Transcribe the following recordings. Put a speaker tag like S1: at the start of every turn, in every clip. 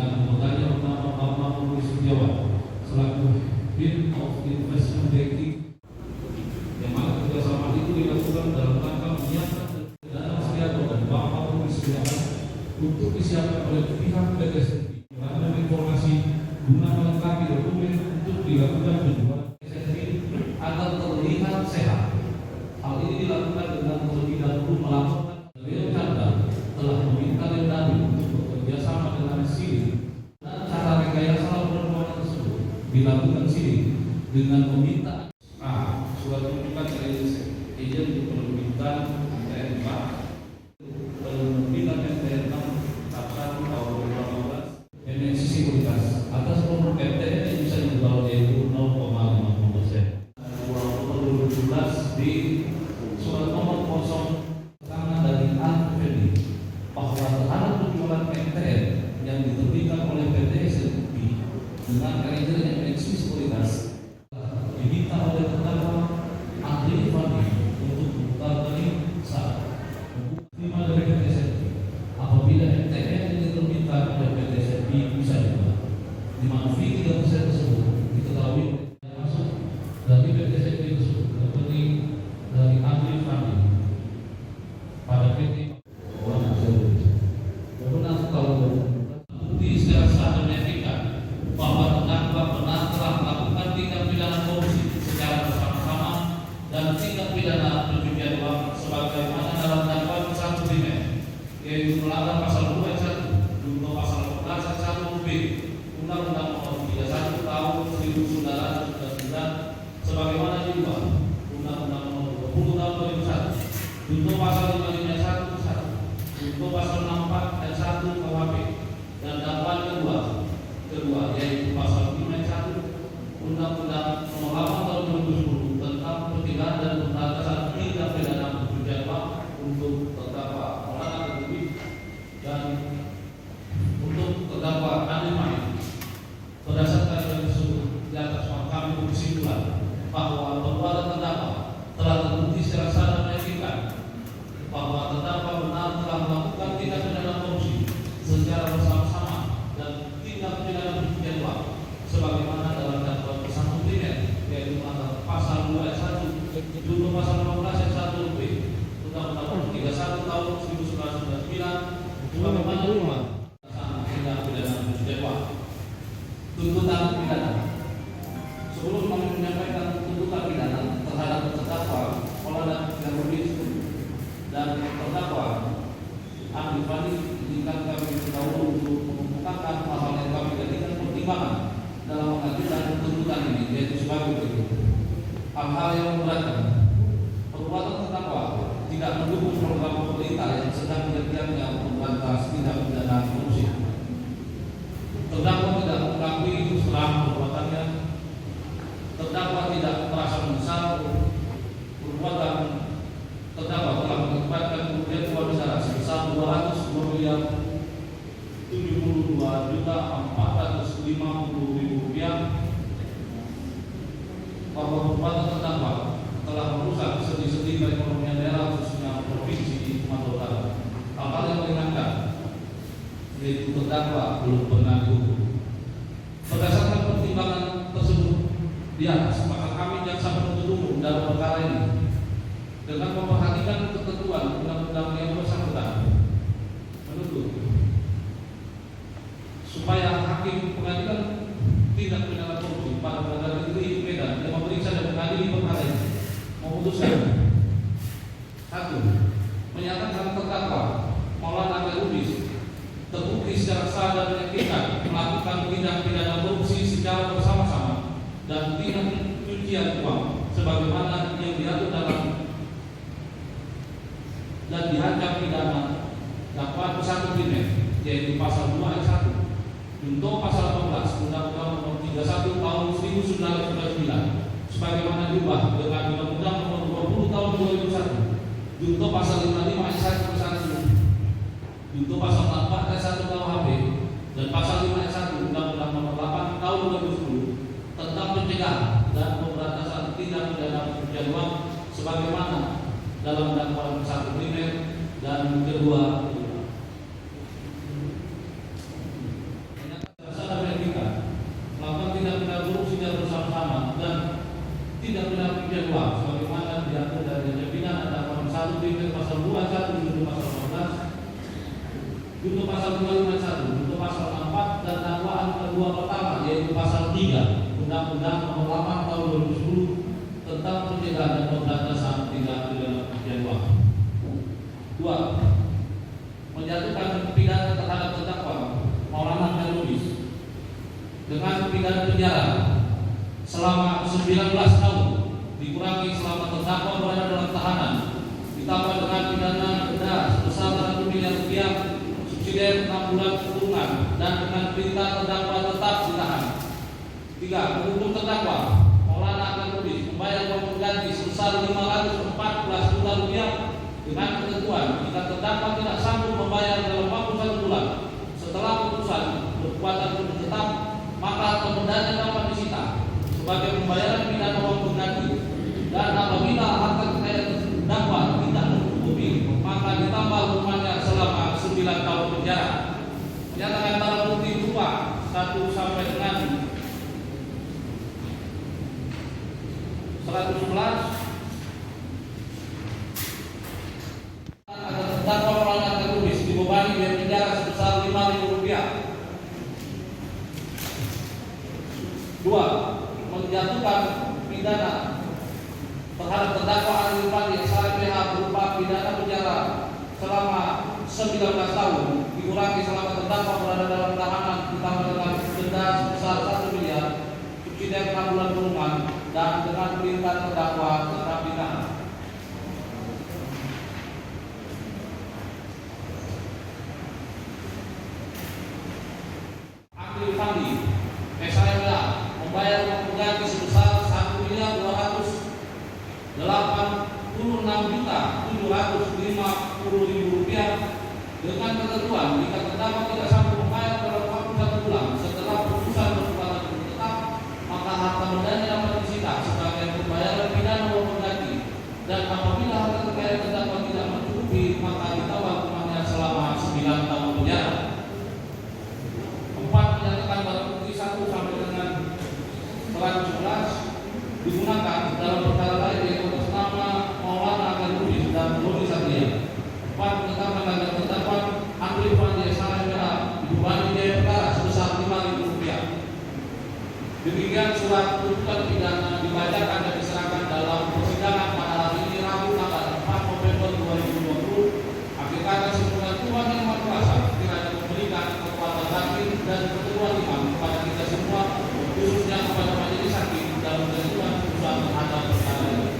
S1: dengan anggotanya bernama Bapak Rudi Setiawan selaku Head of Investment Banking, yang mana kerjasama itu dilakukan dalam rangka menyiapkan dana Setiawan dan Bapak Rudi Setiawan untuk disiapkan oleh pihak PT SNP mengenai informasi guna melengkapi dokumen untuk dilakukan penjualan SNP agar terlihat sehat. Hal ini dilakukan dengan terlebih dahulu melaporkan Leo Chandra telah meminta Lendani untuk bekerja sama dengan SIDIK dan cara rekayasa laporan keuangan tersebut dilakukan SIDIK dengan meminta surat tuntutan dari izin untuk penerbitan MTN 4, penerbitan MTN 6 tahun 2018 emisi sekuritas atas nomor MTN yang bisa dijual yaitu 0,50%. 2017 di surat nomor 0 tangan dari Alfredi bahwa terhadap penjualan MTN yang diterbitkan oleh PT SNP dengan karakter emisi sekuritas diminta oleh terdakwa Andri Fandi untuk membuka saat terima dari PT SNP apabila MTN yang diterbitkan oleh PT SNP bisa dijual, di mana fee 3% tersebut diketahui masuk dari PT SNP tersebut rekening dari Andri Fandi pada PT bukti secara sah dan menyaksikan bahwa terdakwa benar telah melakukan tindak pidana korupsi secara bersama-sama dan tindak pidana pencucian uang sebagaimana dalam dakwaan satu primer, yaitu melanggar pasal 2 ayat 1 junto pasal 14 ayat 1 B Undang-Undang Nomor 31 Tahun 1999 sebagaimana diubah Undang-Undang Nomor 20 Tahun 2001 junto pasal 55 ayat 1 junto pasal 64 ayat 1 KUHP dan dakwaan kedua yaitu pasal 5 ayat 1 Undang-Undang Nomor 8 Tahun 2010 tentang pencegahan dan pemberantasan tindak pidana pencucian uang untuk terdakwa Maulana Lubis dan untuk terdakwa Andi Main. Berdasarkan yang tersebut di atas kami berkesimpulan bahwa perbuatan terdakwa telah terbukti secara sah dan meyakinkan bahwa terdakwa benar telah melakukan tindak pidana korupsi secara bersama-sama dan tindak pidana pencucian uang sebagaimana dalam dakwaan bersama primer yaitu melanggar pasal 2 ayat 1 junto pasal 15 ayat 1 B Undang-Undang Nomor 31 Tahun 1999 sebagaimana diubah tindak pidana pencucian uang. Tuntutan pidana. Sebelum kami menyampaikan tuntutan pidana terhadap terdakwa Maulana Lubis dan terdakwa Andi Fandi, izinkan kami dahulu untuk mengemukakan hal-hal yang kami jadikan pertimbangan dalam mengajukan tuntutan ini, yaitu sebagai berikut. Hal-hal yang memberatkan: perbuatan terdakwa tidak mendukung program pemerintah yang sedang dikerjakannya untuk memberantas tindak pidana korupsi. Terdakwa tidak mengakui kesalahan perbuatannya. Terdakwa tidak merasa menyesal perbuatan. Terdakwa telah mengakibatkan kerugian uang negara sebesar 272.450.000 rupiah. Bahwa perbuatan terdakwa telah merusak sendi-sendi perekonomian daerah khususnya provinsi Sumatera Utara. Hal-hal yang meringankan yaitu terdakwa belum pernah dihukum. Berdasarkan pertimbangan tersebut di atas, maka kami jaksa penuntut umum dalam perkara ini dengan memperhatikan ketentuan undang-undang yang bersangkutan menuntut supaya hakim pengadilan tindak pidana korupsi pada Pengadilan Negeri Medan yang memeriksa dan mengadili perkara ini memutuskan: 1. Menyatakan terdakwa Maulana Lubis terbukti secara sah dan meyakinkan melakukan tindak pidana korupsi secara bersama-sama dan tindak pencucian uang sebagaimana yang diatur dalam dan diancam pidana dakwaan satu primer yaitu pasal 2 ayat 1 junto pasal 18 Undang-Undang Nomor 31 Tahun 1999 sebagaimana diubah dengan Undang-Undang Nomor 20 Tahun 2001 junto pasal 55 ayat 1 junto pasal 4 ayat 1 KUHP dan pasal 5 ayat 1 Undang-Undang Nomor 8 Tahun 2010 tentang pencegahan dan pemberantasan tindak pidana pencucian uang sebagaimana dalam dakwaan satu primer dan kedua. tidak pidana pencucian uang sebagaimana diatur dari pidana dakwaan 1 Korintus pasal 21 junto pasal 14, junto pasal 251, junto pasal 4 dan dakwaan kedua pertama yaitu pasal 3 Undang-Undang Nomor 8 Tahun 2010 tentang pencegahan dan pemberantasan tindak pidana pencucian uang. 2. Menjatuhkan pidana terhadap terdakwa Maulana Khairudin dengan pidana penjara selama 19 tahun dikurangi selama terdakwa berada dalam tahanan, ditambah dengan pidana denda sebesar 1 miliar rupiah, subsidi 6 bulan kurungan, dan dengan perintah terdakwa tetap ditahan. 3. Menghukum terdakwa Maulana Khairudin membayar uang pengganti sebesar 514 juta rupiah dengan ketentuan jika terdakwa tidak sanggup membayar dalam waktu 1 bulan setelah putusan berkekuatan hukum tetap, maka harta bendanya dapat disita sebagai pembayaran pidana uang pengganti, dan apabila harta kekayaan terdakwa tidak mencukupi maka ditambah hukumannya selama 9 tahun penjara. Menyatakan barang bukti berupa 1 sampai dengan 111 agar terdakwa Maulana Khairudin dibebani biaya penjara sebesar Rp5.000. 2. Menjatuhkan pidana terhadap terdakwa Arif Fandi SHPH berupa pidana penjara selama 19 tahun dikurangi selama terdakwa berada dalam tahanan, ditambah dengan denda sebesar 1 miliar, subsidi 6 bulan kurungan, dan dengan perintah terdakwa tetap ditahan. Arif Fandi SHPH membayar uang pengganti sebesar Rp1.286.750.000 dengan ketentuan jika terdakwa tidak sanggup membayar dalam waktu 1 bulan setelah putusan berkekuatan hukum tetap, maka harta bendanya dapat disita sebagai pembayaran pidana uang pengganti, dan apabila harta kekayaan terdakwa tidak mencukupi maka ditambah hukumannya selama 9 tahun penjara. 4. Menyatakan barang bukti 1 sampai dengan 111 digunakan dalam perkara lain yaitu atas nama Maulana Khairudin dan Rudi Satria. 4. Menetapkan agar terdakwa Arif Fandi SHPH dibebani biaya perkara sebesar Rp5.000. Demikian surat tuntutan pidana dibacakan dan diserahkan dalam persidangan pada hari ini Rabu tanggal 4 November 2020. Akhir kata semoga Tuhan yang Maha Kuasa kiranya memberikan kekuatan hakim dan keteguhan iman kepada kita semua, khususnya kepada majelis hakim dalam menentukan putusan terhadap perkara ini.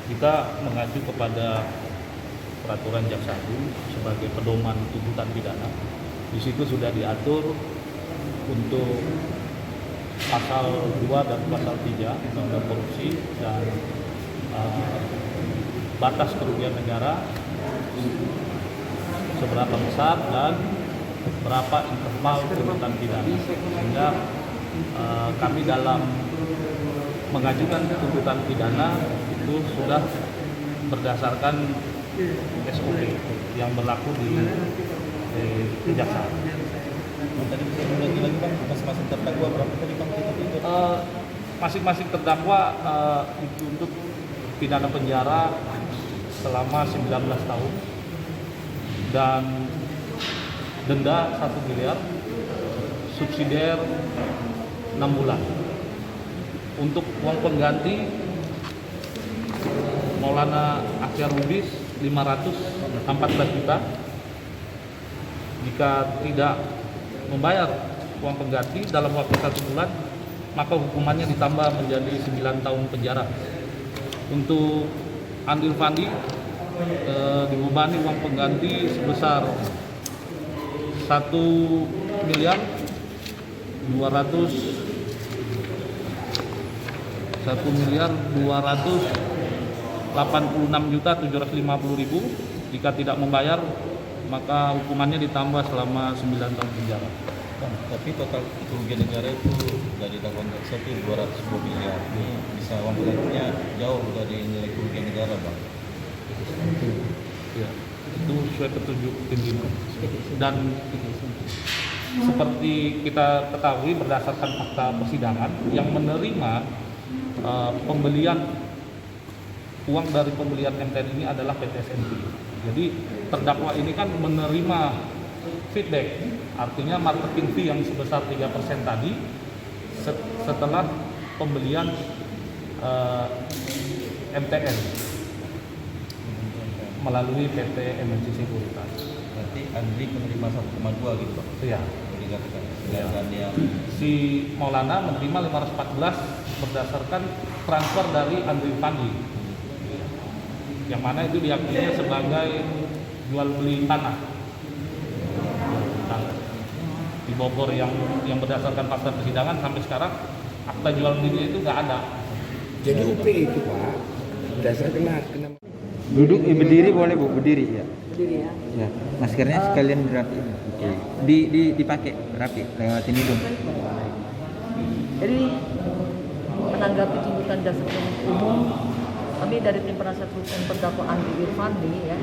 S2: Kita mengacu kepada peraturan Jaksa Agung sebagai pedoman tuntutan pidana. Di situ sudah diatur untuk pasal 2 dan pasal 3 Undang-Undang Korupsi dan batas kerugian negara seberapa besar dan berapa interval tuntutan pidana, sehingga kami dalam mengajukan tuntutan pidana itu sudah berdasarkan SOP yang berlaku di kejaksaan.
S3: Tadi bisa lagi Bang, masing-masing terdakwa berapa tadi Bang kita itu?
S2: Masing-masing terdakwa itu untuk pidana penjara selama 19 tahun dan denda 1 miliar, subsidiar 6 bulan. Untuk uang pengganti Maulana Akhyar Lubis 514 juta. Jika tidak membayar uang pengganti dalam waktu 1 bulan, maka hukumannya ditambah menjadi 9 tahun penjara. Untuk Andil Fandi dibebani uang pengganti sebesar 1 miliar 286.750.000. Jika tidak membayar, maka hukumannya ditambah selama 9 tahun penjara.
S3: Bang, tapi total kerugian negara itu dari dakwaan jaksa itu 210 miliar. Ini bisa uang penggantinya jauh dari nilai kerugian negara, Bang.
S2: Ya, itu sesuai petunjuk pimpinan. Dan seperti kita ketahui berdasarkan fakta persidangan, yang menerima pembelian uang dari pembelian MTN ini adalah PT SNP. Jadi terdakwa ini kan menerima feedback, artinya marketing fee yang sebesar 3% tadi setelah pembelian MTN melalui PT MNC Sekuritas.
S3: Berarti Andri menerima 1,2 gitu, Bang.
S2: Iya.
S3: Ya. Dan yang
S2: Si Maulana menerima 514 berdasarkan transfer dari Andri Fandi, yang mana itu diakini sebagai jual beli tanah di Bogor yang berdasarkan fakta persidangan sampai sekarang akta jual belinya itu nggak ada.
S4: Jadi UP itu Pak, dasar kena
S5: Duduk, berdiri boleh Bu, berdiri ya.
S6: Berdiri ya.
S5: Ya. Maskernya sekalian rapi. Oke. Dipakai rapi lewatin hidung.
S6: Jadi menanggapi tuntutan jaksa penuntut umum, kami dari tim penasihat hukum terdakwa Andri Irfandi ya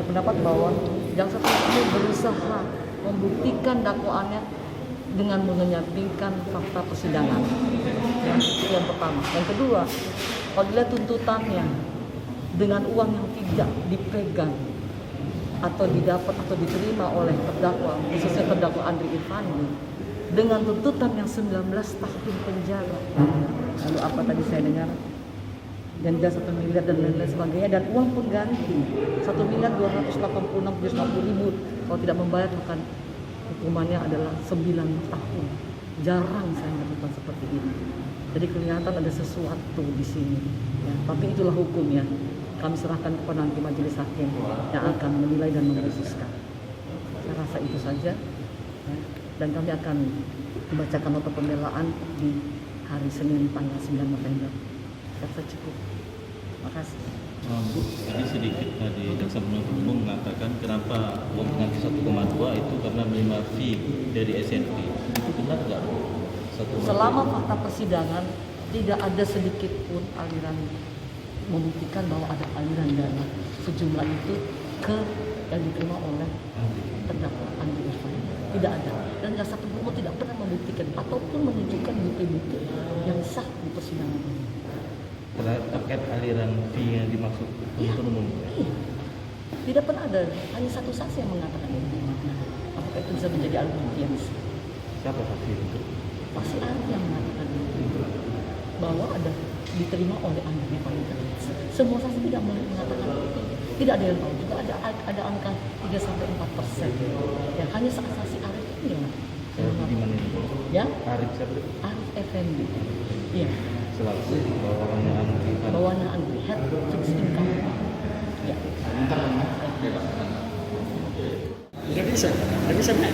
S6: berpendapat bahwa jaksa penuntut umum berusaha membuktikan dakwaannya dengan mengenyampingkan fakta persidangan. Itu yang pertama. Yang kedua, apabila tuntutannya dengan uang yang tidak dipegang atau didapat atau diterima oleh terdakwa, khususnya terdakwa Andri Irfandi, dengan tuntutan yang 19 tahun penjara. Lalu apa tadi saya dengar? Denda 1 miliar dan lain-lain sebagainya, dan uang pengganti 1.286.050.000 kalau tidak membayar, maka hukumannya adalah 9 tahun. Jarang saya melakukan seperti ini. Jadi kelihatan ada sesuatu di sini. Ya, tapi itulah hukumnya. Kami serahkan kepada nanti majelis hakim yang akan menilai dan memutuskan. Saya rasa itu saja. Ya. Dan kami akan membacakan nota pembelaan di hari Senin tanggal 9 November. Saya rasa cukup. Terima kasih.
S3: Bu, tadi sedikit tadi jaksa penuntut umum mengatakan kenapa uang pengganti 1,2 itu karena menerima fee dari SNP. Itu benar nggak?
S6: Selama fakta persidangan tidak ada sedikit pun aliran membuktikan bahwa ada aliran dana sejumlah itu ke yang diterima oleh terdakwa Andri Irfandi. Tidak ada. Dan jaksa penuntut umum tidak pernah membuktikan ataupun menunjukkan bukti-bukti yang sah di persidangan ini.
S3: Terkait aliran fee yang dimaksud penuntut umum.
S6: Iya. Tidak pernah ada, hanya satu saksi yang mengatakan itu. Apakah itu bisa menjadi alat bukti yang sah?
S3: Siapa saksi itu?
S6: Saksi ahli yang mengatakan itu bahwa ada diterima oleh Andri Irfandi. Semua saksi tidak mengatakan itu. Tidak ada yang tahu juga ada angka 3-4%. Ya, hanya saksi Arif ini yang
S3: Di mana itu?
S6: ya,
S3: Arif siapa?
S6: Arif Effendi. Iya.
S3: Selaku bawahannya Andri.
S6: Bawahannya Andri, head fixed income. Ya.
S4: Nggak bisa Mak.